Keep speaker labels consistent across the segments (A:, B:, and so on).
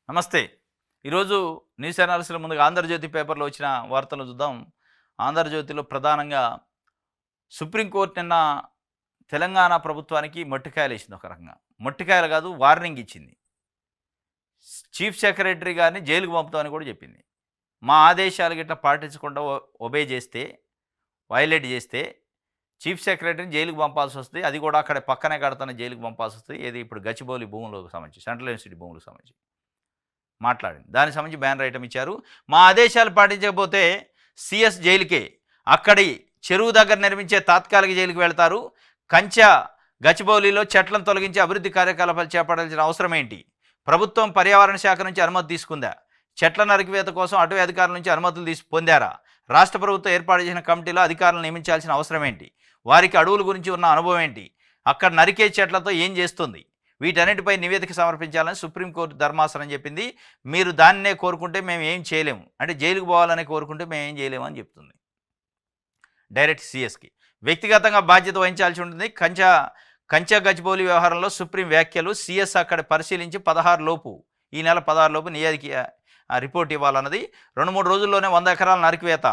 A: నమస్తే. ఈరోజు న్యూస్ అనాలిసిస్‌లో ముందుగా 'ఆంధ్రజ్యోతి' పేపర్‌లో వచ్చిన వార్తలు చూద్దాం. 'ఆంధ్రజ్యోతిలో' ప్రధానంగా సుప్రీంకోర్టు నిన్న తెలంగాణ ప్రభుత్వానికి మొట్టికాయలేసింది ఒక రకంగా. మొట్టికాయలు కాదు, వార్నింగ్ ఇచ్చింది. చీఫ్ సెక్రటరీ గారిని జైలుకు పంపుతామని కూడా చెప్పింది. మా ఆదేశాలు గిట్ల పాటించకుండా ఒబే చేస్తే, వయలేట్ చేస్తే చీఫ్ సెక్రటరీని జైలుకు పంపాల్సొస్తది. అది కూడా అక్కడ పక్కనే కడుతున్న జైలుకు పంపాల్సొస్తది. ఏది ఇప్పుడు గచ్చిబౌలి భూములకు సంబంధించి, సెంట్రల్ యూనివర్సిటీ భూములకు సంబంధించి. మాట్లాడింది. దానికి సంబంధించి బ్యానర్ ఐటమ్ ఇచ్చారు. మా ఆదేశాలు పాటించకపోతే సీఎస్ జైలుకే. అక్కడి చెరువు దగ్గర నిర్మించే తాత్కాలిక జైలుకి వెళ్తారు. కంచె గచ్చిబౌలిలో చెట్లను తొలగించి అభివృద్ధి కార్యకలాపాలు చేపట్టాల్సిన అవసరం ఏంటి? ప్రభుత్వం పర్యావరణ శాఖ నుంచి అనుమతి తీసుకుందా? చెట్ల నరికివేత కోసం అటవీ అధికారుల నుంచి అనుమతులు పొందారా? రాష్ట్ర ప్రభుత్వం ఏర్పాటు చేసిన కమిటీలో అధికారులను నియమించాల్సిన అవసరం ఏంటి? వారికి అడవుల గురించి ఉన్న అనుభవం ఏంటి? అక్కడ నరికే చెట్లతో ఏం చేస్తుంది? వీటన్నిటిపై నివేదిక సమర్పించాలని సుప్రీంకోర్టు ధర్మాసనం చెప్పింది. మీరు దాన్నే కోరుకుంటే మేము ఏం చేయలేము, అంటే జైలుకు పోవాలని కోరుకుంటే మేము ఏం చేయలేము అని చెప్తుంది. డైరెక్ట్ సీఎస్కి వ్యక్తిగతంగా బాధ్యత వహించాల్సి ఉంటుంది. కంచె గచ్చిబౌలి వ్యవహారంలో సుప్రీం వ్యాఖ్యలు. సీఎస్ అక్కడ పరిశీలించి 16 లోపు, ఈ నెల 16 లోపు నివేదిక రిపోర్ట్ ఇవ్వాలన్నది. 2-3 రోజుల్లోనే 100 ఎకరాల నరికివేత.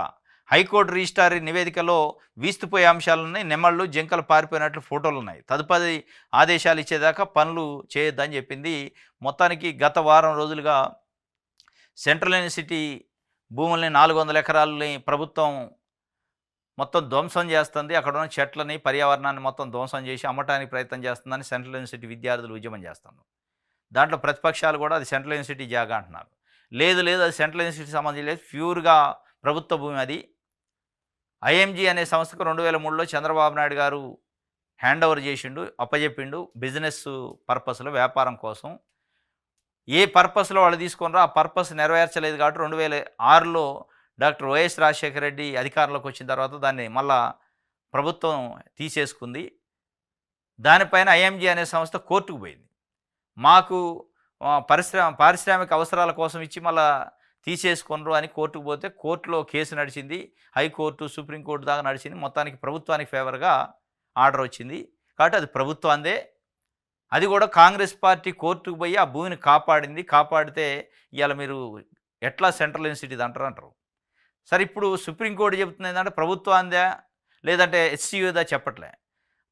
A: హైకోర్టు రిజిస్ట్రార్ నివేదికలో వీస్తుపోయే అంశాలున్నాయి. నెమళ్ళు, జింకలు పారిపోయినట్లు ఫోటోలు ఉన్నాయి. తదుపరి ఆదేశాలు ఇచ్చేదాకా పనులు చేయొద్దని చెప్పింది. మొత్తానికి గత వారం రోజులుగా సెంట్రల్ యూనివర్సిటీ భూముల్ని 400 ఎకరాలని ప్రభుత్వం మొత్తం ధ్వంసం చేస్తుంది. అక్కడ ఉన్న చెట్లని, పర్యావరణాన్ని మొత్తం ధ్వంసం చేసి అమ్మటానికి ప్రయత్నం చేస్తుందని సెంట్రల్ యూనివర్సిటీ విద్యార్థులు ఉద్యమం చేస్తున్నారు. దాంట్లో ప్రతిపక్షాలు కూడా అది సెంట్రల్ యూనివర్సిటీ జాగా అంటున్నారు. లేదు అది సెంట్రల్ యూనివర్సిటీకి సంబంధించి లేదు, ప్యూర్గా ప్రభుత్వ భూమి అది. ఐఎంజీ అనే సంస్థకు 2003లో చంద్రబాబు నాయుడు గారు హ్యాండ్ ఓవర్ చేసిండు, అప్పచెప్పిండు. బిజినెస్ పర్పస్లో, వ్యాపారం కోసం. ఏ పర్పస్లో వాళ్ళు తీసుకున్నారో ఆ పర్పస్ నెరవేర్చలేదు కాబట్టి 2006లో డాక్టర్ వైఎస్ రాజశేఖర రెడ్డి అధికారంలోకి వచ్చిన తర్వాత దాన్ని మళ్ళా ప్రభుత్వం తీసేసుకుంది. దానిపైన ఐఎంజీ అనే సంస్థ కోర్టుకు పోయింది. మాకు పారిశ్రామిక అవసరాల కోసం ఇచ్చి మళ్ళా తీసేసుకొనరు అని కోర్టుకు పోతే కోర్టులో కేసు నడిచింది. హైకోర్టు, సుప్రీంకోర్టు దాకా నడిచింది. మొత్తానికి ప్రభుత్వానికి ఫేవర్గా ఆర్డర్ వచ్చింది. కాబట్టి అది ప్రభుత్వాందే. అది కూడా కాంగ్రెస్ పార్టీ కోర్టుకు పోయి ఆ భూమిని కాపాడింది. కాపాడితే ఇవాళ మీరు ఎట్లా సెంట్రల్ యూనివర్సిటీది అంటారు. సరే, ఇప్పుడు సుప్రీంకోర్టు చెబుతుంది ఏంటంటే ప్రభుత్వాందా లేదంటే హెచ్సియుదా చెప్పట్లే.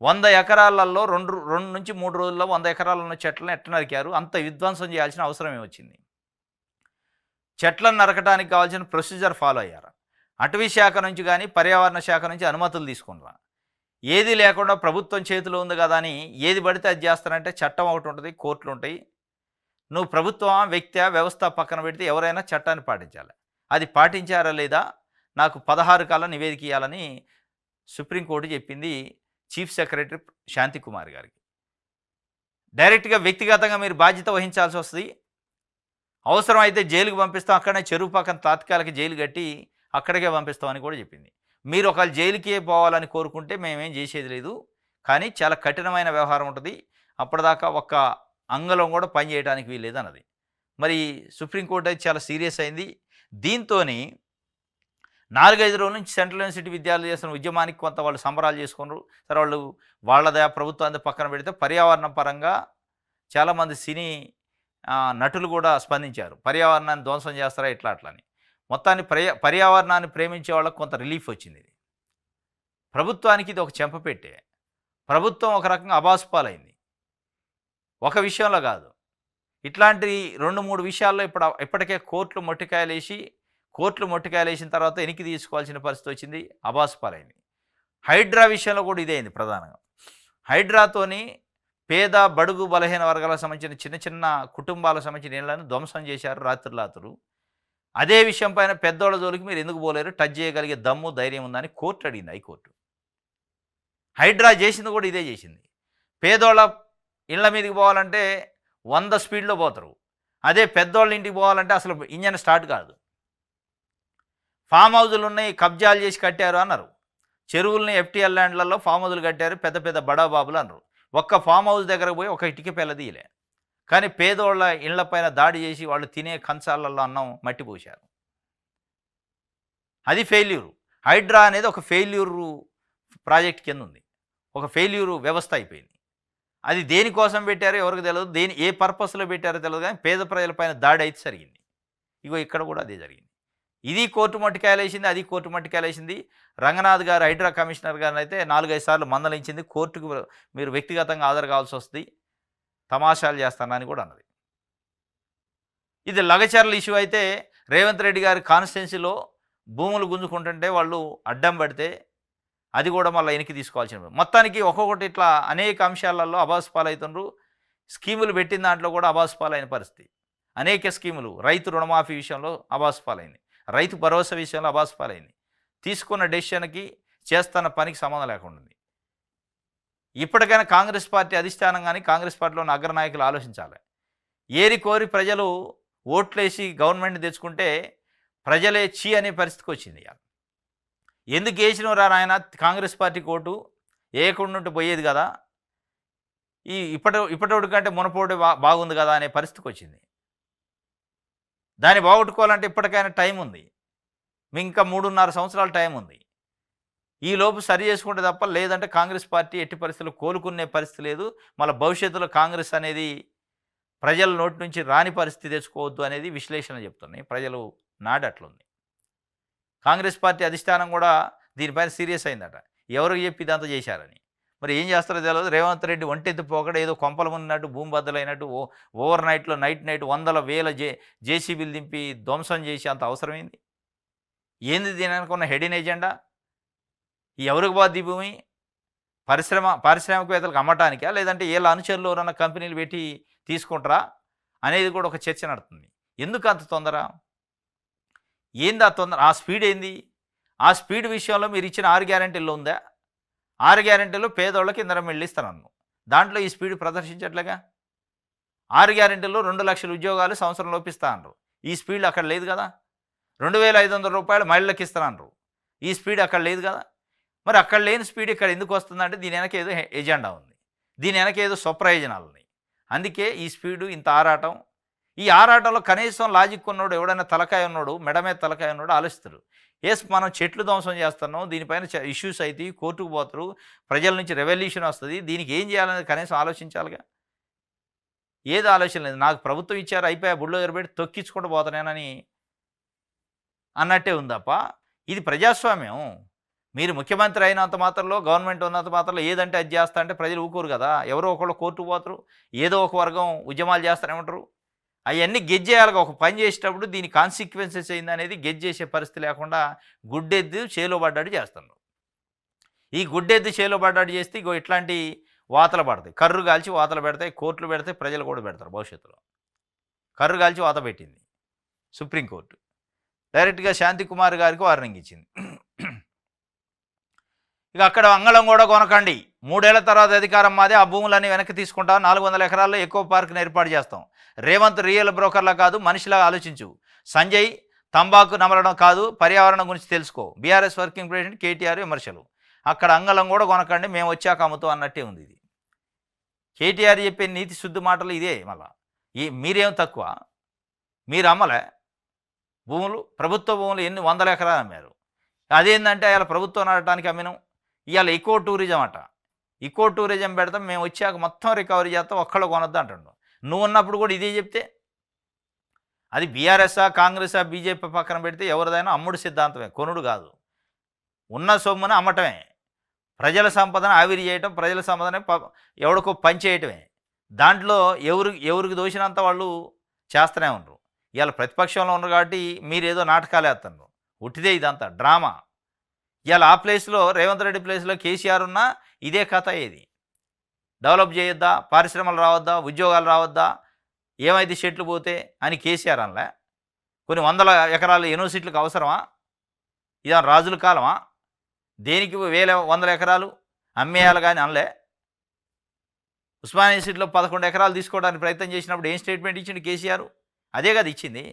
A: 100 ఎకరాలలో 2 నుంచి 3 రోజుల్లో 100 ఎకరాలు ఉన్న చెట్లను ఎట్లా నరికారు? అంత విధ్వంసం చేయాల్సిన అవసరం ఏమొచ్చింది? చెట్లను నరకడానికి కావాల్సిన ప్రొసీజర్ ఫాలో అయ్యారా? అటవీ శాఖ నుంచి కానీ, పర్యావరణ శాఖ నుంచి అనుమతులు తీసుకున్నారా? ఏది లేకుండా ప్రభుత్వం చేతిలో ఉంది కదా అని ఏది పడితే అది చేస్తారంటే చట్టం ఒకటి ఉంటుంది, కోర్టులు ఉంటాయి. నువ్వు ప్రభుత్వమా, వ్యక్తి, వ్యవస్థ పక్కన పెడితే ఎవరైనా చట్టాన్ని పాటించాలి. అది పాటించారా లేదా? నాకు 16 కల్లా నివేదిక ఇవ్వాలని సుప్రీంకోర్టు చెప్పింది చీఫ్ సెక్రటరీ శాంతికుమార్ గారికి. డైరెక్ట్గా వ్యక్తిగతంగా మీరు బాధ్యత వహించాల్సి వస్తుంది. అవసరం అయితే జైలుకు పంపిస్తాం, అక్కడనే చెరువు పక్కన తాత్కాలిక జైలు కట్టి అక్కడికే పంపిస్తామని కూడా చెప్పింది. మీరు ఒకవేళ జైలుకే పోవాలని కోరుకుంటే మేమేం చేసేది లేదు, కానీ చాలా కఠినమైన వ్యవహారం ఉంటుంది. అప్పటిదాకా ఒక్క అంగళం కూడా పని చేయడానికి వీల్లేదు అన్నది. మరి సుప్రీంకోర్టు అయితే చాలా సీరియస్ అయింది. దీంతో 4-5 రోజుల నుంచి సెంట్రల్ యూనివర్సిటీ విద్యార్థులు చేస్తున్న ఉద్యమానికి కొంత వాళ్ళు సంబరాలు చేసుకున్నారు. సరే, వాళ్ళు వాళ్ళదే ప్రభుత్వాన్ని పక్కన పెడితే పర్యావరణ పరంగా చాలామంది సినీ నటులు కూడా స్పందించారు. పర్యావరణాన్ని ధ్వంసం చేస్తారా ఇట్లా అని. మొత్తాన్ని పర్యావరణాన్ని ప్రేమించే వాళ్ళకు కొంత రిలీఫ్ వచ్చింది. ఇది ప్రభుత్వానికి ఇది ఒక చెంపపెట్టే. ప్రభుత్వం ఒక రకంగా అబాసుపాలైంది. ఒక విషయంలో కాదు, ఇట్లాంటి 2-3 విషయాల్లో ఇప్పటికే కోర్టులు మొట్టికాయలేసిన తర్వాత వెనక్కి తీసుకోవాల్సిన పరిస్థితి వచ్చింది. అబాసుపాలైంది. హైడ్రా విషయంలో కూడా ఇదే అయింది ప్రధానంగా. హైడ్రాతోని పేద, బడుగు, బలహీన వర్గాలకు సంబంధించిన చిన్న కుటుంబాలకు సంబంధించిన ఇళ్లను ధ్వంసం చేశారు రాత్రులు. అదే విషయం పైన పెద్దోళ్ళ జోలికి మీరు ఎందుకు పోలేరు? టచ్ చేయగలిగే దమ్ము, ధైర్యం ఉందని కోర్టు అడిగింది, హైకోర్టు. హైడ్రా చేసింది కూడా ఇదే చేసింది. పేదోళ్ళ ఇళ్ల మీదకి పోవాలంటే 100 స్పీడ్లో పోతారు. అదే పెద్దోళ్ళ ఇంటికి పోవాలంటే అసలు ఇంజన్ స్టార్ట్ కాదు. ఫామ్ హౌజులు ఉన్నాయి, కబ్జాలు చేసి కట్టారు అన్నారు. చెరువుల్ని ఎఫ్టీఎల్ ల్యాండ్లలో ఫామ్ హౌజులు కట్టారు పెద్ద పెద్ద బడాబాబులు అన్నారు. ఒక్క ఫామ్ హౌస్ దగ్గరకు పోయి ఒక ఇటుక పిల్ల తీయలే. కానీ పేదోళ్ళ ఇళ్లపైన దాడి చేసి వాళ్ళు తినే కంచాలలో అన్నం మట్టి పోశారు. అది ఫెయిల్యూరు. హైడ్రా అనేది ఒక ఫెయిల్యూరు ప్రాజెక్ట్ కింద ఉంది, ఒక ఫెయిల్యూరు వ్యవస్థ అయిపోయింది. అది దేనికోసం పెట్టారో ఎవరికి తెలియదు, ఏ పర్పస్లో పెట్టారో తెలియదు, కానీ పేద ప్రజలపైన దాడి అయితే జరిగింది. ఇగో ఇక్కడ కూడా అదే జరిగింది. ఇది కోర్టు మట్టికాయలేసింది, అది కోర్టు మట్టికాయలేసింది. రంగనాథ్ గారు హైడ్రా కమిషనర్ గారిని అయితే 4-5 సార్లు మందలించింది. కోర్టుకు మీరు వ్యక్తిగతంగా హాజరు కావాల్సి వస్తుంది, తమాషాలు చేస్తానని కూడా అన్నది. ఇది లగచర్ల ఇష్యూ అయితే రేవంత్ రెడ్డి గారి కాన్స్టిట్యున్సీలో భూములు గుంజుకుంటుంటే వాళ్ళు అడ్డం పడితే అది కూడా మళ్ళీ వెనక్కి తీసుకోవాల్సిన మొత్తానికి ఒక్కొక్కటి ఇట్లా అనేక అంశాలలో అబాస్ పాలవుతుండ్రు. స్కీములు పెట్టిన దాంట్లో కూడా అబాస్ పాలైన పరిస్థితి. అనేక స్కీములు, రైతు రుణమాఫీ విషయంలో అబాస్ పాలైంది, రైతు భరోసా విషయంలో అబాస్ పాలైంది. తీసుకున్న డెసిషన్కి చేస్తున్న పనికి సంబంధం లేకుండా ఉంది. ఇప్పటికైనా కాంగ్రెస్ పార్టీ అధిష్టానం కానీ కాంగ్రెస్ పార్టీలోని అగ్రనాయకులు ఆలోచించాలి. ఏరి కోరి ప్రజలు ఓట్లేసి గవర్నమెంట్ తెచ్చుకుంటే ప్రజలే చీ అనే పరిస్థితికి వచ్చింది. ఎందుకు వేసినవరా నాయన కాంగ్రెస్ పార్టీకి ఓటు, వేయకుండా పోయేది కదా, ఇప్పటివరకు కంటే మునపోటు బాగుంది కదా అనే పరిస్థితికి వచ్చింది. దాన్ని బాగొట్టుకోవాలంటే ఇప్పటికైనా టైం ఉంది, మీ ఇంకా 3.5 సంవత్సరాల టైం ఉంది. ఈ లోపు సరి చేసుకుంటే తప్ప, లేదంటే కాంగ్రెస్ పార్టీ ఎట్టి పరిస్థితుల్లో కోలుకునే పరిస్థితి లేదు. మళ్ళీ భవిష్యత్తులో కాంగ్రెస్ అనేది ప్రజల నోటి నుంచి రాని పరిస్థితి తెచ్చుకోవద్దు అనేది విశ్లేషణ చెప్తున్నాయి. ప్రజలు నాడు అట్లుంది. కాంగ్రెస్ పార్టీ అధిష్టానం కూడా దీనిపైన సీరియస్ అయిందట, ఎవరికి చెప్పి ఇదంతా చేశారని. మరి ఏం చేస్తారో తెలియదు. రేవంత్ రెడ్డి ఒంటెత్తి పోకడ ఏదో కొంపలు ఉన్నట్టు, భూమి బద్దలైనట్టు, ఓవర్ నైట్లో నైట్ 100,000 జేసీబీలు దింపి ధ్వంసం చేసి అంత అవసరమైంది ఏంది? దీని అనుకున్న హెడెన్ ఎజెండా ఎవరికి బాధ్య భూమి? పారిశ్రామికవేత్తలకు అమ్మటానికా, లేదంటే వీళ్ళ అనుచరులు ఎవరన్నా కంపెనీలు పెట్టి తీసుకుంటారా అనేది కూడా ఒక చర్చ నడుతుంది. ఎందుకు అంత తొందర? ఏంది ఆ తొందర? ఆ స్పీడ్ ఏంది? ఆ స్పీడ్ విషయంలో మీరు ఇచ్చిన 6 గ్యారెంటీల్లో ఉందా? 6 గ్యారెంటీలు పేదోళ్ళకి ఇంధనం ఇస్తానన్ను, దాంట్లో ఈ స్పీడ్ ప్రదర్శించట్లేగా. 6 గ్యారెంటీల్లో 2 లక్షల ఉద్యోగాలు సంవత్సరం లోపిస్తా అన్నారు, ఈ స్పీడ్ అక్కడ లేదు కదా. 2,500 రూపాయలు మహిళలకు ఇస్తానన్నారు, ఈ స్పీడ్ అక్కడ లేదు కదా. మరి అక్కడ లేని స్పీడ్ ఇక్కడ ఎందుకు వస్తుందంటే దీని వెనక ఏదో ఎజెండా ఉంది, దీని వెనక ఏదో స్వప్రయోజనాలు ఉన్నాయి. అందుకే ఈ స్పీడు, ఇంత ఆరాటం. ఈ ఆరాటంలో కనీసం లాజిక్ ఉన్నోడు, ఎవడైనా తలకాయ ఉన్నాడు, మెడ మీద తలకాయ ఉన్నాడు ఆలోచిస్తాడు. మనం చెట్లు ధ్వంసం చేస్తున్నాం, దీనిపైన ఇష్యూస్ అవుతాయి, కోర్టుకు పోతారు, ప్రజల నుంచి రెవల్యూషన్ వస్తుంది, దీనికి ఏం చేయాలనేది కనీసం ఆలోచించాలిగా. ఏది ఆలోచన లేదు. నాకు ప్రభుత్వం ఇచ్చారు, అయిపోయా, బుల్డోజర్ పెట్టి తొక్కించుకుంటూ పోతానేనని అన్నట్టే ఉందప్ప. ఇది ప్రజాస్వామ్యం. మీరు ముఖ్యమంత్రి అయినంత మాత్రంలో, గవర్నమెంట్ ఉన్నంత మాత్రంలో ఏదంటే అది చేస్తా అంటే ప్రజలు ఊరుకోరు కదా. ఎవరో ఒకళ్ళు కోర్టుకు పోతారు, ఏదో ఒక వర్గం ఉద్యమాలు చేస్తూనే ఉంటారు. అవన్నీ గెజ్జేయాలిగా. ఒక పని చేసేటప్పుడు దీని కాన్సిక్వెన్సెస్ అయింది అనేది గెజ్జేసే పరిస్థితి లేకుండా గుడ్డెద్దు చేలో పడ్డాడు చేస్తున్నారు. ఈ గుడ్డెద్దు చేలో పడ్డాడు చేస్తే ఇగో ఇట్లాంటి వాతలు పడతాయి. కర్రు కాల్చి వాతలు పెడతాయి, కోర్టులు పెడతాయి, ప్రజలు కూడా పెడతారు భవిష్యత్తులో. కర్రు కాల్చి వాత పెట్టింది సుప్రీంకోర్టు. డైరెక్ట్గా శాంతికుమార్ గారికి వార్నింగ్ ఇచ్చింది. ఇక అక్కడ అంగళం కూడా కొనకండి, 3 ఏళ్ల తర్వాత అధికారం మాదే, ఆ భూములన్నీ వెనక్కి తీసుకుంటాం, 400 ఎకరాల్లో ఎక్కువ పార్కును ఏర్పాటు చేస్తాం. రేవంత్ రియల్ బ్రోకర్లా కాదు, మనిషిలా ఆలోచించు. సంజయ్ తంబాకు నమలడం కాదు, పర్యావరణం గురించి తెలుసుకో. బీఆర్ఎస్ వర్కింగ్ ప్రెసిడెంట్ కేటీఆర్ విమర్శలు. అక్కడ అంగళం కూడా కొనకండి, మేము వచ్చాక అమ్ముతాం అన్నట్టే ఉంది. ఇది కేటీఆర్ చెప్పే నీతి శుద్ధి మాటలు ఇదే. మళ్ళా మీరేం తక్కువ, మీరు అమ్మలే భూములు, ప్రభుత్వ భూములు ఎన్ని 100 ఎకరాలు అమ్మారు. అదేంటంటే అలా ప్రభుత్వం నడటానికి అమ్మినాం. ఇవాళ ఈకో టూరిజం అట, ఈకో టూరిజం పెడతాం, మేము వచ్చాక మొత్తం రికవరీ చేస్తాం, ఒక్కళ్ళు కొనొద్దు అంటుండు. నువ్వు ఉన్నప్పుడు కూడా ఇదే చెప్తే అది బీఆర్ఎస్ఆ, కాంగ్రెసా, బీజేపీ పక్కన పెడితే ఎవరిదైనా అమ్ముడు సిద్ధాంతమే, కొనుడు కాదు. ఉన్న సొమ్మును అమ్మటమే, ప్రజల సంపదను ఆవిరి చేయటం, ప్రజల సంపదనే ఎవడికో పని చేయటమే. దాంట్లో ఎవరికి దోషినంత వాళ్ళు చేస్తూనే ఉండరు. ఇవాళ ప్రతిపక్షంలో ఉన్నారు కాబట్టి మీరేదో నాటకాలు వేస్తున్నారు, ఉట్టిదే ఇదంతా డ్రామా. ఇవాళ ఆ ప్లేస్లో, రేవంత్ రెడ్డి ప్లేస్లో కేసీఆర్ ఉన్నా ఇదే కథ. ఏది డెవలప్ చేయొద్దా, పరిశ్రమలు రావద్దా, ఉద్యోగాలు రావద్దా, ఏమైతే చెట్లు పోతే అని కేసీఆర్ అనలే. కొన్ని 100 ఎకరాల యూనివర్సిటీలకు అవసరమా? ఇదా రాజుల కాలమా? దేనికి 100 ఎకరాలు అమ్మేయాలి కానీ అనలే. ఉస్మానియా యూనివర్సిటీలో 11 ఎకరాలు తీసుకోవడానికి ప్రయత్నం చేసినప్పుడు ఏం స్టేట్మెంట్ ఇచ్చిండు కేసీఆర్? అదే కదా ఇచ్చింది.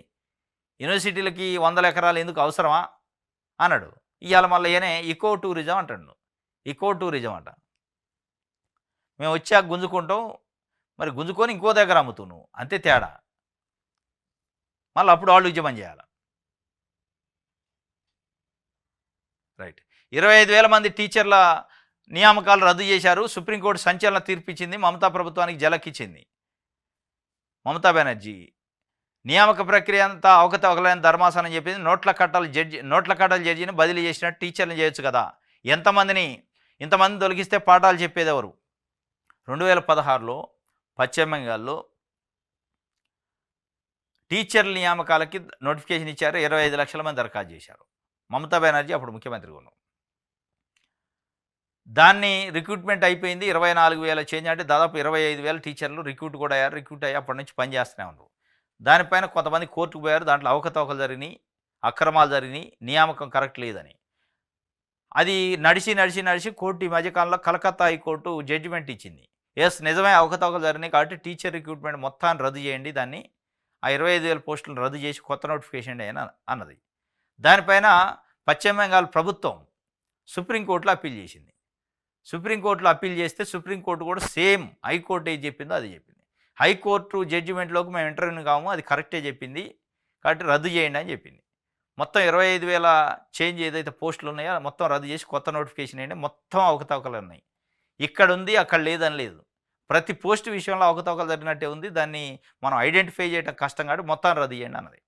A: యూనివర్సిటీలకి 100 ఎకరాలు ఎందుకు అవసరమా అన్నాడు. ఇవాళ మళ్ళీ ఏనే ఈకో టూరిజం అంటాడు. ఈకో టూరిజం అంట, మేము వచ్చాక గుంజుకుంటాం, మరి గుంజుకొని ఇంకో దగ్గర అమ్ముతావు నువ్వు, అంతే తేడా. మళ్ళీ అప్పుడు వాళ్ళు ఉద్యమం చేయాలి. రైట్. 25,000 మంది టీచర్ల నియామకాలు రద్దు చేశారు. సుప్రీంకోర్టు సంచలన తీర్పిచ్చింది. మమతా ప్రభుత్వానికి జలకిచ్చింది. మమతా బెనర్జీ నియామక ప్రక్రియ అంతా అవకతవకలని ధర్మాసనం చెప్పింది. నోట్ల కట్టల జడ్జిని బదిలీ చేసినట్టు టీచర్ని చేయొచ్చు కదా. ఇంతమంది తొలగిస్తే పాఠాలు చెప్పేది ఎవరు? 2016లో పశ్చిమ బెంగాల్లో టీచర్ల నియామకాలకి నోటిఫికేషన్ ఇచ్చారు. 25 లక్షల మంది దరఖాస్తు చేశారు. మమతా బెనర్జీ అప్పుడు ముఖ్యమంత్రిగా ఉన్నారు. దాన్ని రిక్రూట్మెంట్ అయిపోయింది. 24,000 చేంజ్ అంటే దాదాపు 25,000 టీచర్లు రిక్రూట్ కూడా అయ్యారు. రిక్రూట్ అయ్యి అప్పటి నుంచి పనిచేస్తూనే ఉన్నారు. దానిపైన కొంతమంది కోర్టుకు పోయారు. దాంట్లో అవకతవకలు జరిగినాయి, అక్రమాలు జరిగినాయి, నియామకం కరెక్ట్ లేదని. అది నడిచి కోర్టు ఈ మధ్యకాలంలో కలకత్తా హైకోర్టు జడ్జిమెంట్ ఇచ్చింది. ఎస్, నిజమే అవకతవకలు జరిగినాయి కాబట్టి టీచర్ రిక్రూట్మెంట్ మొత్తాన్ని రద్దు చేయండి, దాన్ని ఆ 25,000 పోస్టులను రద్దు చేసి కొత్త నోటిఫికేషన్ అన్నది. దానిపైన పశ్చిమ బెంగాల్ ప్రభుత్వం సుప్రీంకోర్టులో అప్పీల్ చేసింది. సుప్రీంకోర్టులో అప్పీల్ చేస్తే సుప్రీంకోర్టు కూడా సేమ్ హైకోర్టు ఏది చెప్పిందో అది చెప్పింది. హైకోర్టు జడ్జిమెంట్లోకి మేము ఇంటర్వ్యూ కాము, అది కరెక్టే చెప్పింది కాబట్టి రద్దు చేయండి అని చెప్పింది. మొత్తం 25,000 చేంజ్ ఏదైతే పోస్టులు ఉన్నాయో మొత్తం రద్దు చేసి కొత్త నోటిఫికేషన్ అయ్యింది. మొత్తం అవకతవకలు ఉన్నాయి. ఇక్కడ ఉంది, అక్కడ లేదని లేదు. ప్రతి పోస్ట్ విషయంలో అవకతవకలు జరిగినట్టే ఉంది. దాన్ని మనం ఐడెంటిఫై చేయడం కష్టం కాబట్టి మొత్తం రద్దు చేయండి అన్నది.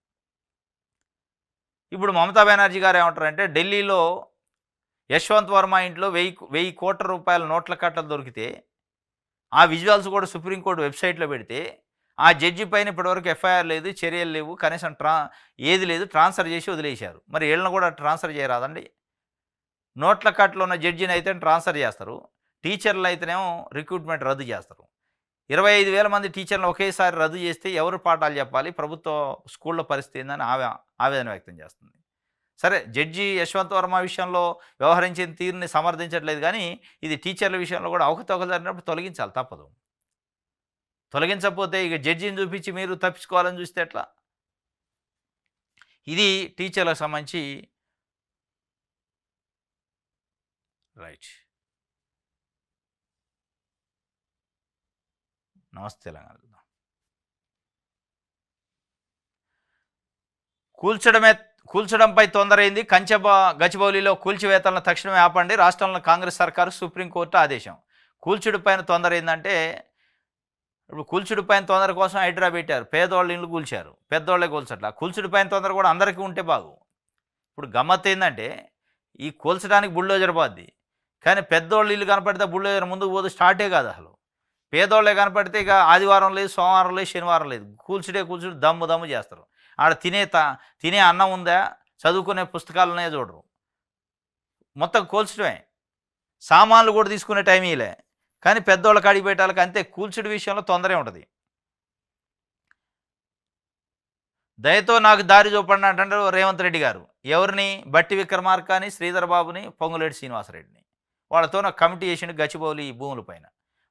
A: ఇప్పుడు మమతా బెనర్జీ గారు ఏమంటారంటే, ఢిల్లీలో యశ్వంత్ వర్మ ఇంట్లో 1,000 కోట్ల రూపాయల నోట్ల కట్టలు దొరికితే ఆ విజువల్స్ కూడా సుప్రీంకోర్టు వెబ్సైట్లో పెడితే ఆ జడ్జి పైన ఇప్పటివరకు ఎఫ్ఐఆర్ లేదు, చర్యలు లేవు, కనీసం ఏది లేదు, ట్రాన్స్ఫర్ చేసి వదిలేశారు. మరి వీళ్ళని కూడా ట్రాన్స్ఫర్ చేయరాదండి? నోట్ల కట్టలో ఉన్న జడ్జిని అయితే ట్రాన్స్ఫర్ చేస్తారు, టీచర్లు అయితేనేమో రిక్రూట్మెంట్ రద్దు చేస్తారు. 25,000 మంది టీచర్లు ఒకేసారి రద్దు చేస్తే ఎవరు పాఠాలు చెప్పాలి? ప్రభుత్వ స్కూళ్ళ పరిస్థితి ఏందని ఆవేదన వ్యక్తం చేస్తుంది. సరే, జడ్జి యశ్వంత్ వర్మ విషయంలో వ్యవహరించిన తీరుని సమర్థించట్లేదు, కానీ ఇది టీచర్ల విషయంలో కూడా అవకతవకలు జరిగినప్పుడు తొలగించాలి, తప్పదు. తొలగించకపోతే ఇక జడ్జిని చూపించి మీరు తప్పించుకోవాలని చూస్తే ఎట్లా? ఇది టీచర్లకు సంబంధించి రైట్. నమస్తే తెలంగాణ. కూల్చడంపై తొందరైంది. గచ్చిబౌలిలో కూల్చివేతలను తక్షణమే ఆపండి. రాష్ట్రంలో కాంగ్రెస్ సర్కారు సుప్రీంకోర్టు ఆదేశం. కూల్చుడిపైన తొందరైందంటే ఇప్పుడు కూల్చుడిపైన తొందర కోసం హైడ్రా పెట్టారు. పేదవాళ్ళ ఇల్లు కూల్చారు, పెద్దవాళ్ళే కూల్చట్లా. కూల్చుడిపైన తొందర కూడా అందరికీ ఉంటే బాగు. ఇప్పుడు గమ్మత్ ఏంటంటే, ఈ కూల్చడానికి బుల్డోజర్ పోద్ది, కానీ పెద్దోళ్ళ ఇల్లు కనపడితే బుల్డోజర్ ముందుకు పోదు, స్టార్టే కాదు అసలు. పేదోళ్ళే కనపడితే ఇక ఆదివారం లేదు, సోమవారం లేదు, శనివారం లేదు, కూల్చుడు దమ్ము చేస్తారు. ఆడ తినే అన్నం ఉందా, చదువుకునే పుస్తకాలు ఉన్నాయో చూడరు, మొత్తం కూల్చడమే. సామాన్లు కూడా తీసుకునే టైం ఇలే, కానీ పెద్దోళ్ళ కాడికి పెట్టాలకి అంతే. కూల్చుడి విషయంలో తొందరే ఉంటుంది. దయతో నాకు దారి చూపండి అంటారు రేవంత్ రెడ్డి గారు. ఎవరిని? బట్టి విక్రమార్కని, శ్రీధర్ బాబుని, పొంగులేటి శ్రీనివాసరెడ్డిని. వాళ్ళతో నాకు కమిటీ చేసిండు గచ్చిబౌలి భూముల పైన.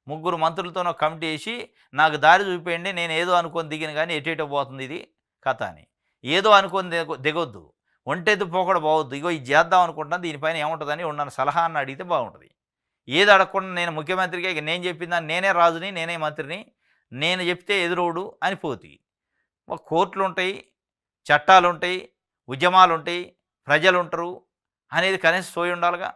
A: 3 మంత్రులతో నాకు కమిటీ చేసి నాకు దారి చూపేయండి, నేను ఏదో అనుకొని దిగిన కానీ ఎటేటో పోతుంది ఇది కథ అని. ఏదో అనుకొని దిగొద్దు, ఒంటెద్దు పోకడ పోవద్దు. ఇగో ఇది చేద్దాం అనుకుంటున్నాను, దీనిపైన ఏముంటుందని ఉన్న సలహా అని అడిగితే బాగుంటుంది. ఏది అడగకుండా నేను ముఖ్యమంత్రిగా ఇక నేను చెప్పిందా, నేనే రాజుని, నేనే మంత్రిని, నేను చెప్తే ఎదురోడు అని పోతి. కోర్టులు ఉంటాయి, చట్టాలు ఉంటాయి, ఉద్యమాలు ఉంటాయి, ప్రజలు ఉంటారు అనేది కనీసం సోయి ఉండాలిగా.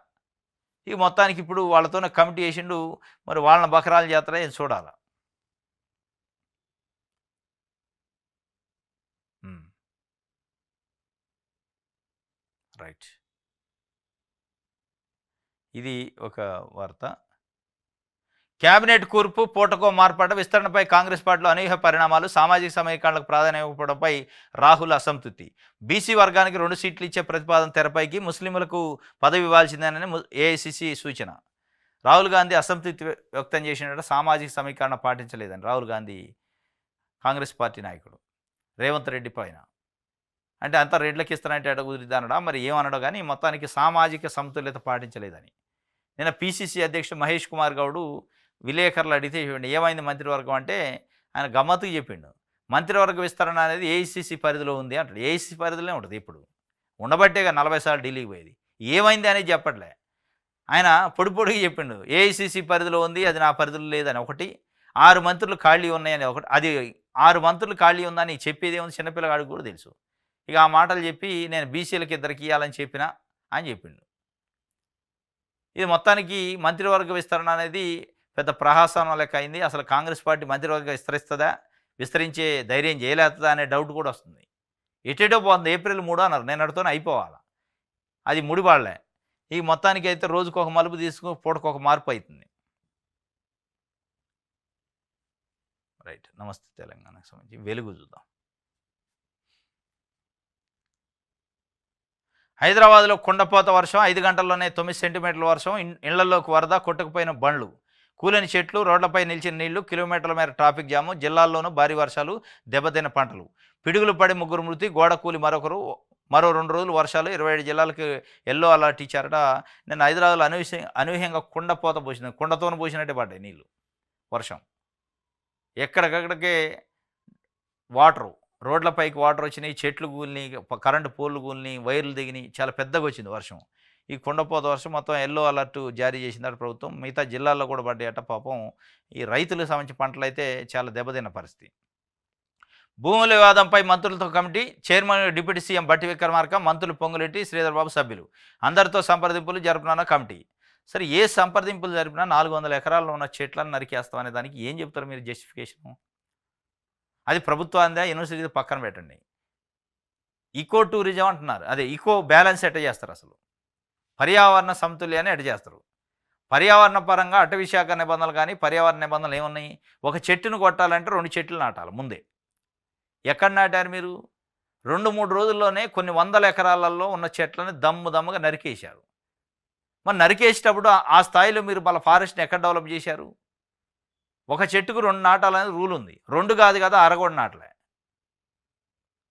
A: ఇక మొత్తానికి ఇప్పుడు వాళ్ళతోనే కమిటీ చేసిండు, మరి వాళ్ళని బకరాలు చేస్తారా ఇది చూడాలి. రైట్, ఇది ఒక వార్త. కేబినెట్ కూర్పు, పూటకో మార్పాట, విస్తరణపై కాంగ్రెస్ పార్టీలో అనూహ్య పరిణామాలు. సామాజిక సమీకరణలకు ప్రాధాన్యం ఇవ్వడంపై రాహుల్ అసంతృప్తి. బీసీ వర్గానికి 2 సీట్లు ఇచ్చే ప్రతిపాదన తెరపైకి, ముస్లింలకు పదవి ఇవ్వాల్సిందేనని ఏఐసిసి సూచన. రాహుల్ గాంధీ అసంతృప్తి వ్యక్తం చేసినట్టు సామాజిక సమీకరణ పాటించలేదని రాహుల్ గాంధీ, కాంగ్రెస్ పార్టీ నాయకుడు రేవంత్ రెడ్డి పైన. అంటే అంతా రెడ్లకి ఇస్తానంటే అడ కుదిరిద్ది అనడా మరి ఏమనడో, కానీ మొత్తానికి సామాజిక సమతుల్యత పాటించలేదని. నిన్న పిసిసి అధ్యక్షుడు మహేష్ కుమార్ గౌడు విలేకరులు అడిగితే ఏమైంది మంత్రివర్గం అంటే, ఆయన గమ్మత్తుగా చెప్పిండు, మంత్రివర్గ విస్తరణ అనేది ఏఐసిసి పరిధిలో ఉంది అంటాడు. ఏఐసిసి పరిధిలోనే ఉంటుంది, ఇప్పుడు ఉండబట్టేగా 40 సార్లు ఢిల్లీకి పోయేది. ఏమైంది అనేది చెప్పట్లే ఆయన, పొడిగా చెప్పిండు ఏఐసిసి పరిధిలో ఉంది, అది నా పరిధిలో లేదని ఒకటి, 6 మంత్రులు ఖాళీ ఉన్నాయని ఒకటి. అది 6 మంత్రులు ఖాళీ ఉందని చెప్పేది ఏముంది, చిన్నపిల్లగాడికి కూడా తెలుసు. ఇక ఆ మాటలు చెప్పి నేను బీసీలకు 2 ఇవ్వాలని చెప్పినా అని చెప్పిండు. ఇది మొత్తానికి మంత్రివర్గ విస్తరణ అనేది పెద్ద ప్రహసనం లెక్క అయింది. అసలు కాంగ్రెస్ పార్టీ మంత్రివర్గం విస్తరిస్తదా? విస్తరించే ధైర్యం చేయలేస్తదా అనే డౌట్ కూడా వస్తుంది. ఎటేటో పోతుంది. ఏప్రిల్ 3 అన్నారు. నిన్నటితోనే అయిపోవాలి. అది ముడిపడలే. ఈ మొత్తానికైతే రోజుకొక మలుపు తీసుకొని పూటకొక మార్పు అవుతుంది. రైట్. నమస్తే తెలంగాణకు సంబంధించి వెలుగు చూద్దాం. హైదరాబాద్లో కుండపోత వర్షం 5 గంటల్లోనే 9 సెంటీమీటర్ల వర్షం. ఇళ్లలోకి వరద, కొట్టుకుపోయిన బండ్లు, కూలిన చెట్లు, రోడ్లపై నిలిచిన నీళ్లు, కిలోమీటర్ల మేర ట్రాఫిక్ జాము. జిల్లాల్లోనూ భారీ వర్షాలు, దెబ్బతిన్న పంటలు. పిడుగులు పడి 3 మృతి, గోడ కూలి మరొకరు. మరో 2 రోజులు వర్షాలు. 27 జిల్లాలకు ఎల్లో అలర్ట్ ఇచ్చారట. నేను హైదరాబాద్లో అనూహ్యంగా కుండపోత పోసింది. కుండతోన పోసినట్టే పడ్డాయి నీళ్ళు, వర్షం. ఎక్కడికక్కడికే వాటరు, రోడ్లపైకి వాటర్ వచ్చినాయి, చెట్లు కూలినాయి, కరెంటు పోల్లు కూలినాయి, వైర్లు దిగినాయి. చాలా పెద్దగా వచ్చింది వర్షం. ఈ కుండపోత వర్షం మొత్తం ఎల్లో అలర్ట్ జారీ చేసిందట ప్రభుత్వం. మిగతా జిల్లాల్లో కూడా పడ్డాయట. పాపం ఈ రైతులకు సంబంధించిన పంటలు అయితే చాలా దెబ్బతిన్న పరిస్థితి. భూముల వివాదంపై మంత్రులతో కమిటీ. చైర్మన్ డిప్యూటీ సీఎం బట్టి విక్రమార్క, మంత్రులు పొంగులెట్టి, శ్రీధర్ బాబు సభ్యులు. అందరితో సంప్రదింపులు జరుపునన్న కమిటీ. సరే, ఏ సంప్రదింపులు జరిపినా 400 ఎకరాల్లో ఉన్న చెట్లను నరికేస్తామనే దానికి ఏం చెప్తారు మీరు జస్టిఫికేషను? అది ప్రభుత్వాందా, యూనివర్సిటీ పక్కన పెట్టండి. ఈకో టూరిజం అంటున్నారు. అదే ఈకో బ్యాలెన్స్ ఎట్ట చేస్తారు? అసలు పర్యావరణ సమతుల్యాన్ని ఎట్ట చేస్తారు? పర్యావరణ పరంగా అటవీ శాఖ నిబంధనలు కానీ పర్యావరణ నిబంధనలు ఏమున్నాయి? ఒక చెట్టును కొట్టాలంటే 2 చెట్లు నాటాలి ముందే. ఎక్కడ నాటారు మీరు? 2-3 రోజుల్లోనే కొన్ని వందల ఎకరాలలో ఉన్న చెట్లను దమ్ముగా నరికేశారు. మరి నరికేసేటప్పుడు ఆ స్థాయిలో మీరు వాళ్ళ ఫారెస్ట్ని ఎక్కడ డెవలప్ చేశారు? ఒక చెట్టుకు 2 నాటాలనేది రూల్ ఉంది. 2 కాదు కదా, అరగొడ నాటలే.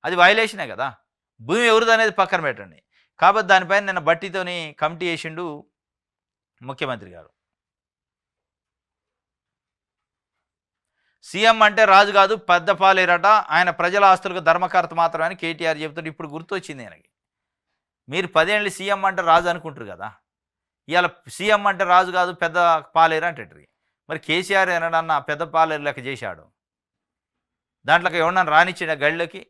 A: అది వైలేషనే కదా. భూమి ఎవరిదనేది పక్కన పెట్టండి. కాబట్టి దానిపైన నిన్న బట్టితోని కమిటీ వేసిండు ముఖ్యమంత్రి గారు. సీఎం అంటే రాజు కాదు, పెద్ద పాలేరట. ఆయన ప్రజల ఆస్తులకు ధర్మకర్త మాత్రమే అని కేటీఆర్ చెబుతుంటే ఇప్పుడు గుర్తొచ్చింది ఆయనకి. మీరు 10 ఏళ్ళు సీఎం అంటే రాజు అనుకుంటారు కదా. ఇవాళ సీఎం అంటే రాజు కాదు, పెద్ద పాలేరు అంటారు. మరి కేసీఆర్ ఏనాడన్నా పెద్ద పాలేరు లెక్క చేశాడు? దాంట్లోకి ఎవరన్నా రానిచ్చిన గళ్ళకి?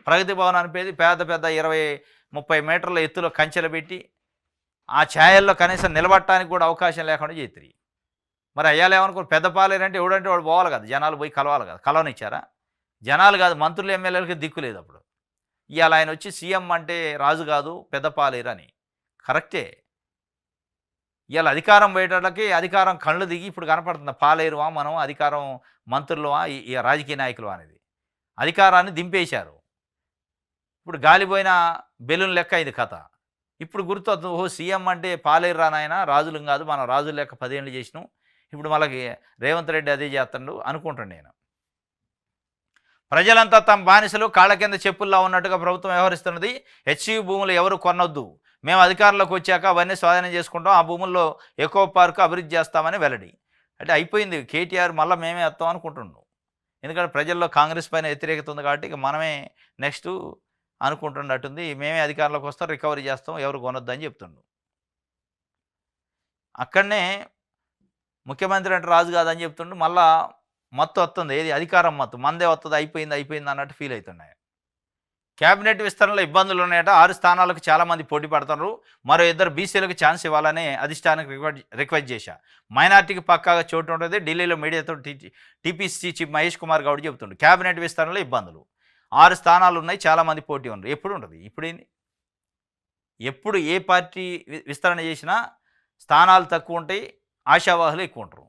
A: ప్రగతి భవన్ అనిపేది పెద్ద 20-30 మీటర్ల ఎత్తులో కంచెలు పెట్టి ఆ ఛాయల్లో కనీసం నిలబట్టడానికి కూడా అవకాశం లేకుండా చేతిరి. మరి అయ్యాలు ఏమనుకోరు? పెద్ద పాలేరంటే ఎవడంటే వాడు పోవాలి కదా, జనాలు పోయి కలవాలి కదా. కలవనిచ్చారా? జనాలు కాదు, మంత్రులు ఎమ్మెల్యేలకి దిక్కు లేదు అప్పుడు. ఇవాళ ఆయన వచ్చి సీఎం అంటే రాజు కాదు, పెద్ద పాలేరు అని. కరెక్టే. ఇవాళ అధికారం పోయేటోళ్ళకి అధికారం కళ్ళు దిగి ఇప్పుడు కనపడుతుంది. పాలేరువా మనం, అధికారం మంత్రులవా, ఈ రాజకీయ నాయకులు అనేది అధికారాన్ని దింపేశారు. ఇప్పుడు గాలిపోయిన బెలూన్ లెక్క ఇది కథ. ఇప్పుడు గుర్తొస్తుంది, ఓహో సీఎం అంటే పాలేరు రానాయన, రాజులు కాదు, మనం రాజుల లెక్క 10 ఏళ్ళు చేసినాం, ఇప్పుడు మళ్ళీ రేవంత్ రెడ్డి అదే చేస్తాడు అనుకుంటాను నేను. ప్రజలంతా తమ బానిసలు, కాళ్ళ కింద చెప్పుల్లా ఉన్నట్టుగా ప్రభుత్వం వ్యవహరిస్తున్నది. హెచ్యూ భూములు ఎవరు కొనొద్దు, మేము అధికారంలోకి వచ్చాక అవన్నీ స్వాధీనం చేసుకుంటాం, ఆ భూముల్లో ఎకో పార్కు అభివృద్ధి చేస్తామని వెల్లడి. అంటే అయిపోయింది. కేటీఆర్ మళ్ళీ మేమే వస్తాం అనుకుంటున్నాం. ఎందుకంటే ప్రజల్లో కాంగ్రెస్ పైన వ్యతిరేకత ఉంది కాబట్టి ఇక మనమే నెక్స్ట్ అనుకుంటున్నట్టుంది. మేమే అధికారంలోకి వస్తాం, రికవరీ చేస్తాం, ఎవరు కొనొద్దని చెప్తుండు. అక్కడనే ముఖ్యమంత్రి అంటే రాజు కాదని చెప్తుండు. మళ్ళా మత్తు వస్తుంది, ఏది అధికారం మత్తు, మందే వస్తుంది, అయిపోయింది అన్నట్టు ఫీల్ అవుతున్నాయి. క్యాబినెట్ విస్తరణలో ఇబ్బందులు ఉన్నాయట. 6 స్థానాలకు చాలామంది పోటీ పడుతున్నారు. మరో 2 బీసీలకు ఛాన్స్ ఇవ్వాలని అధిష్టానానికి రిక్వెస్ట్ చేశా. మైనార్టీకి పక్కాగా చోటు ఉంటుంది. ఢిల్లీలో మీడియాతో టీపీసీ చీఫ్ మహేష్ కుమార్ గౌడ్ చెబుతుండు. క్యాబినెట్ విస్తరణలో ఇబ్బందులు, 6 స్థానాలు ఉన్నాయి, చాలామంది పోటీ ఉన్నారు. ఎప్పుడు ఉంటుంది? ఇప్పుడేంది? ఎప్పుడు ఏ పార్టీ విస్తరణ చేసినా స్థానాలు తక్కువ ఉంటాయి, ఆశావాహులు ఎక్కువ ఉంటారు.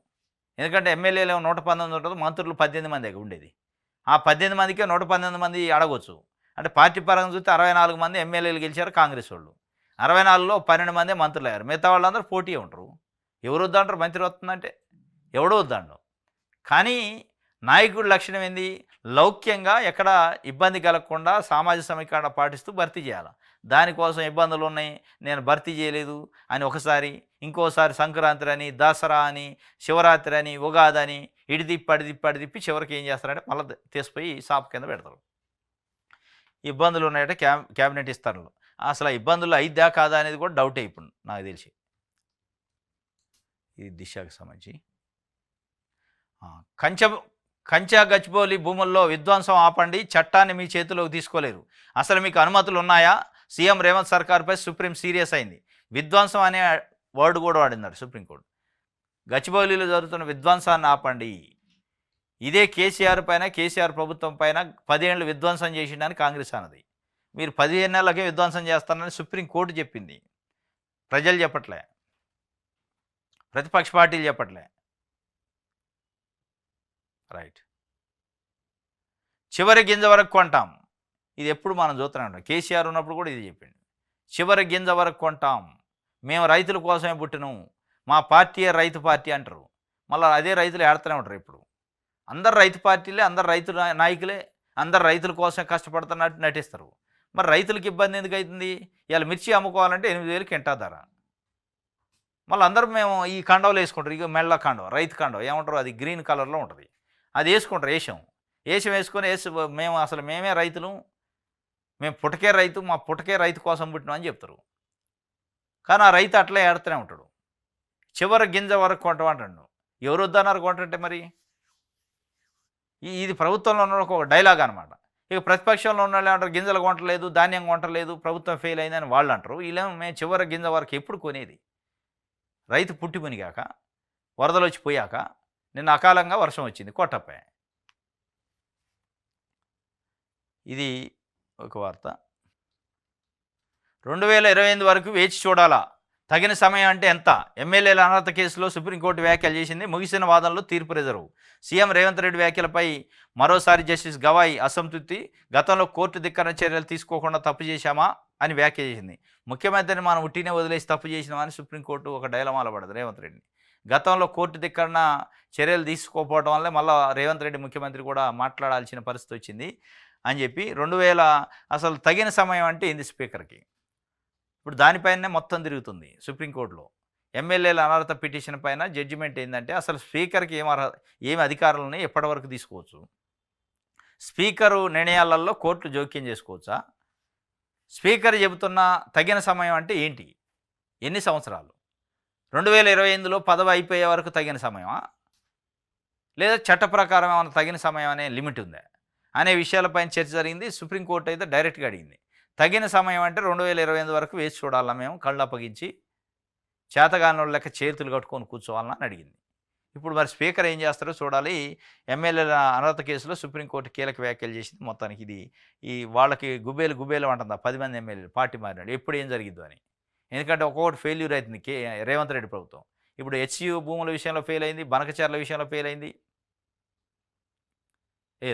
A: ఎందుకంటే ఎమ్మెల్యేలు 119 ఉంటుంది, మంత్రులు 18 మంది ఉండేది. ఆ 18 మందికే 119 మంది అడగవచ్చు. అంటే పార్టీ పరంగా చూస్తే 64 మంది ఎమ్మెల్యేలు గెలిచారు కాంగ్రెస్ వాళ్ళు. 64లో 12 మందే మంత్రులు అయ్యారు. మిగతా వాళ్ళందరూ పోటీ ఉంటారు. ఎవరు వద్దంటారు? మంత్రి వస్తుందంటే ఎవడో వద్దండు. కానీ నాయకుడి లక్షణం ఏంది? లౌక్యంగా ఎక్కడ ఇబ్బంది కలగకుండా సామాజిక సమీకరణ పాటిస్తూ భర్తీ చేయాలి. దానికోసం ఇబ్బందులు ఉన్నాయి, నేను భర్తీ చేయలేదు అని ఒకసారి, ఇంకోసారి సంక్రాంతి అని, దసరా అని, శివరాత్రి అని, ఉగాది అని ఇడిదిప్పి చివరికి ఏం చేస్తారంటే మళ్ళీ తీసిపోయి షాప్ కింద పెడతారు. ఇబ్బందులు ఉన్నాయట క్యాబినెట్ ఇస్తారు. అసలు ఇబ్బందులు అయిద్దా కాదా అనేది కూడా డౌట్ అయిపోయింది నాకు తెలిసి. ఇది దిశకు సంబంధించి. కంచా గచ్చిబౌలి భూముల్లో విధ్వంసం ఆపండి, చట్టాన్ని మీ చేతిలోకి తీసుకోలేరు, అసలు మీకు అనుమతులు ఉన్నాయా? సీఎం రేవంత్ సర్కార్పై సుప్రీం సీరియస్ అయింది. విధ్వంసం అనే వర్డ్ కూడా వాడిందాడు సుప్రీంకోర్టు. గచ్చిబౌలిలో జరుగుతున్న విధ్వంసాన్ని ఆపండి. ఇదే కేసీఆర్ పైన, కేసీఆర్ ప్రభుత్వం పైన 10 ఏళ్ళు విధ్వంసం చేసిండని కాంగ్రెస్ అన్నది. మీరు 15 నెలలకే విధ్వంసం చేస్తానని సుప్రీంకోర్టు చెప్పింది. ప్రజలు చెప్పట్లే, ప్రతిపక్ష పార్టీలు చెప్పట్లే. రైట్. చివరి గింజ వరకు కొంటాం. ఇది ఎప్పుడు మనం చూస్తూనే ఉంటాం. కేసీఆర్ ఉన్నప్పుడు కూడా ఇది చెప్పిండు. చివరి గింజ వరకు కొంటాం, మేము రైతుల కోసమే పుట్టినాం, మా పార్టీయే రైతు పార్టీ అంటారు. మళ్ళీ అదే రైతులు ఏడుతూనే ఉంటారు. ఇప్పుడు అందరు రైతు పార్టీలే, అందరు రైతు నాయకులే, అందరు రైతుల కోసం కష్టపడుతున్నట్టు నటిస్తారు. మరి రైతులకు ఇబ్బంది ఎందుకు అవుతుంది? ఇవాళ మిర్చి అమ్ముకోవాలంటే 8,000 కింటా ధర. మళ్ళీ అందరూ మేము ఈ కండవలు వేసుకుంటారు. ఇక మెల్ల కండవ, రైతు కండవ ఏమంటారు, అది గ్రీన్ కలర్లో ఉంటుంది. అది వేసుకుంటారు. వేసుకొని మేమే రైతులు, మేము పుట్టకే రైతు, మా పుట్టకే రైతు కోసం పుట్టినాం అని చెప్తారు. కానీ ఆ రైతు అట్లే ఏడుతూనే ఉంటాడు. చివరి గింజ వరకు కొంటామంటాడు. ఎవరు వద్దన్నారు కొంటుంటే? మరి ఇది ప్రభుత్వంలో ఉన్న ఒక డైలాగ్ అనమాట. ఇక ప్రతిపక్షంలో ఉన్న వాళ్ళు అంటారు గింజలు కొంటలేదు, ధాన్యం కొంటలేదు, ప్రభుత్వం ఫెయిల్ అయిందని వాళ్ళు అంటారు. వీళ్ళేమో మేము చివరి గింజ వరకు ఎప్పుడు కొనేది? రైతు పుట్టి మునిగాక, వరదలు వచ్చి పోయాక, నిన్న అకాలంగా వర్షం వచ్చింది, కొట్టపోయా. ఇది ఒక వార్త. 2028 వరకు వేచి చూడాలా, తగిన సమయం అంటే ఎంత? ఎమ్మెల్యేల అనర్హత కేసులో సుప్రీంకోర్టు వ్యాఖ్యలు చేసింది. ముగిసిన వాదనలో తీర్పు రిజర్వ్. సీఎం రేవంత్ రెడ్డి వ్యాఖ్యలపై మరోసారి జస్టిస్ గవాయి అసంతృప్తి. గతంలో కోర్టు ధిక్కరణ చర్యలు తీసుకోకుండా తప్పు చేశామా అని వ్యాఖ్య చేసింది. ముఖ్యమంత్రిని మనం ఉట్టినే వదిలేసి తప్పు చేసినామని సుప్రీంకోర్టు ఒక డైలమాలో పడదు రేవంత్ రెడ్డిని. గతంలో కోర్టు ధిక్కరణ చర్యలు తీసుకోకపోవడం వల్లే మళ్ళీ రేవంత్ రెడ్డి ముఖ్యమంత్రి కూడా మాట్లాడాల్సిన పరిస్థితి వచ్చింది అని చెప్పి 2000 అసలు తగిన సమయం అంటే ఏంది స్పీకర్కి? ఇప్పుడు దానిపైనే మొత్తం తిరుగుతుంది సుప్రీంకోర్టులో. ఎమ్మెల్యేల అనర్హత పిటిషన్ పైన జడ్జిమెంట్ ఏంటంటే అసలు స్పీకర్కి ఏమి అధికారాలు ఉన్నాయి, ఎప్పటి వరకు తీసుకోవచ్చు, స్పీకరు నిర్ణయాలలో కోర్టులు జోక్యం చేసుకోవచ్చా, స్పీకర్ చెబుతున్న తగిన సమయం అంటే ఏంటి, ఎన్ని సంవత్సరాలు, 2028లో పదవి అయిపోయే వరకు తగిన సమయమా, లేదా చట్ట ప్రకారం ఏమైనా తగిన సమయం అనే లిమిట్ ఉందా అనే విషయాలపైన చర్చ జరిగింది. సుప్రీంకోర్టు అయితే డైరెక్ట్గా అడిగింది, తగిన సమయం అంటే 2028 వరకు వేసి చూడాలా, మేము కళ్ళు అప్పగించి చేతగాని లెక్క చేతులు కట్టుకొని కూర్చోవాలని అని అడిగింది. ఇప్పుడు మరి స్పీకర్ ఏం చేస్తారో చూడాలి. ఎమ్మెల్యేల అనర్హత కేసులో సుప్రీంకోర్టు కీలక వ్యాఖ్యలు చేసింది. మొత్తానికి ఇది వాళ్ళకి గుబేలు అంటుందా 10 మంది ఎమ్మెల్యేలు పార్టీ మారినాడు, ఎప్పుడు ఏం జరిగిద్దు అని. ఎందుకంటే ఒక్కొక్కటి ఫెయిల్యూర్ అవుతుంది రేవంత్ రెడ్డి ప్రభుత్వం. ఇప్పుడు హెచ్యు భూముల విషయంలో ఫెయిల్ అయింది, బనకచర్ల విషయంలో ఫెయిల్ అయింది,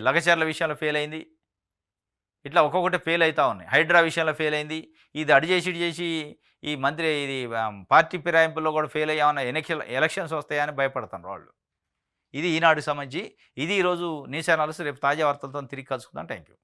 A: లగచర్ల విషయంలో ఫెయిల్ అయింది. ఇట్లా ఒక్కొక్కటి ఫెయిల్ అవుతూ ఉన్నాయి. హైడ్రా విషయంలో ఫెయిల్ అయింది. ఇది అడి చేసి ఈ మంత్రి ఇది పార్టీ ఫిరాయింపుల్లో కూడా ఫెయిల్ అయ్యామన్న ఎలక్షన్స్ వస్తాయని భయపడుతున్నారు వాళ్ళు. ఇది ఈనాడుకి సంబంధించి. ఇది ఈరోజు న్యూస్ అనాలిసిస్. రేపు తాజా వార్తలతో తిరిగి కలుసుకుందాం. Thank you.